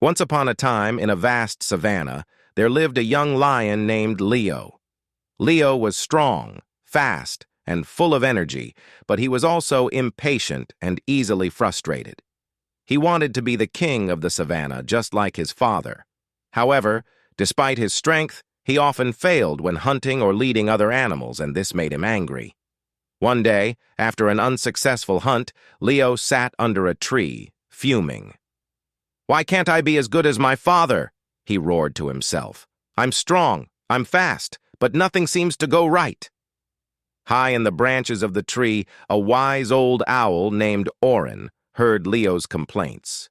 Once upon a time, in a vast savannah, there lived a young lion named Leo. Leo was strong, fast, and full of energy, but he was also impatient and easily frustrated. He wanted to be the king of the savannah, just like his father. However, despite his strength, he often failed when hunting or leading other animals, and this made him angry. One day, after an unsuccessful hunt, Leo sat under a tree, fuming. "Why can't I be as good as my father?" he roared to himself. "I'm strong, I'm fast, but nothing seems to go right." High in the branches of the tree, a wise old owl named Oren heard Leo's complaints.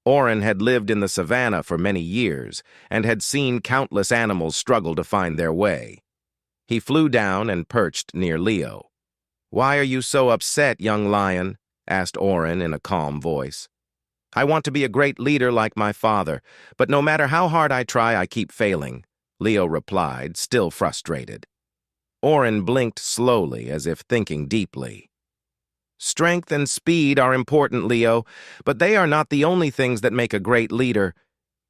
Oren had lived in the savannah for many years and had seen countless animals struggle to find their way. He flew down and perched near Leo. "Why are you so upset, young lion?" asked Oren in a calm voice. "I want to be a great leader like my father, but no matter how hard I try, I keep failing," Leo replied, still frustrated. Oren blinked slowly, as if thinking deeply. "Strength and speed are important, Leo, but they are not the only things that make a great leader.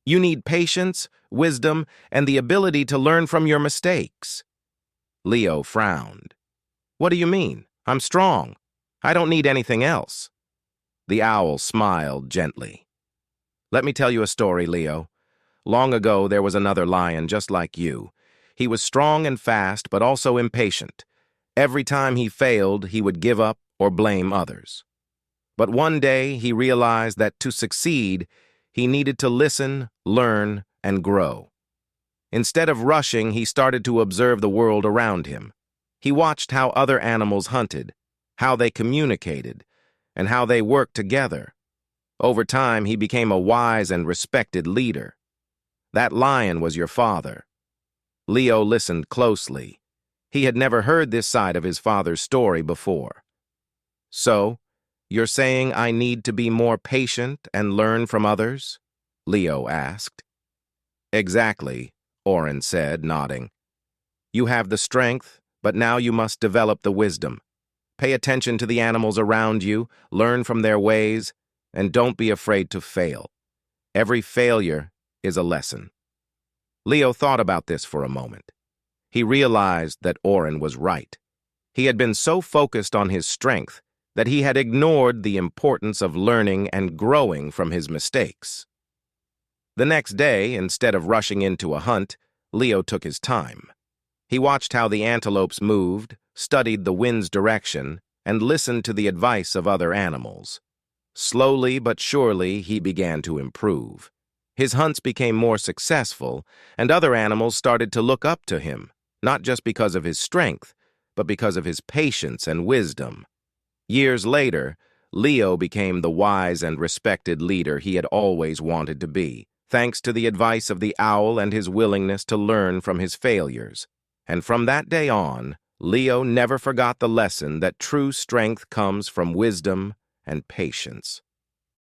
You need patience, wisdom, and the ability to learn from your mistakes." Leo frowned. "What do you mean? I'm strong. I don't need anything else." The owl smiled gently. "Let me tell you a story, Leo. Long ago, there was another lion just like you. He was strong and fast, but also impatient. Every time he failed, he would give up or blame others. But one day, he realized that to succeed, he needed to listen, learn, and grow. Instead of rushing, he started to observe the world around him. He watched how other animals hunted, how they communicated, and how they worked together. Over time, he became a wise and respected leader. That lion was your father." Leo listened closely. He had never heard this side of his father's story before. "So, you're saying I need to be more patient and learn from others?" Leo asked. "Exactly," Oren said, nodding. "You have the strength, but now you must develop the wisdom. Pay attention to the animals around you, learn from their ways, and don't be afraid to fail. Every failure is a lesson." Leo thought about this for a moment. He realized that Oren was right. He had been so focused on his strength that he had ignored the importance of learning and growing from his mistakes. The next day, instead of rushing into a hunt, Leo took his time. He watched how the antelopes moved, studied the wind's direction, and listened to the advice of other animals. Slowly but surely, he began to improve. His hunts became more successful, and other animals started to look up to him, not just because of his strength, but because of his patience and wisdom. Years later, Leo became the wise and respected leader he had always wanted to be, thanks to the advice of the owl and his willingness to learn from his failures. And from that day on, Leo never forgot the lesson that true strength comes from wisdom and patience.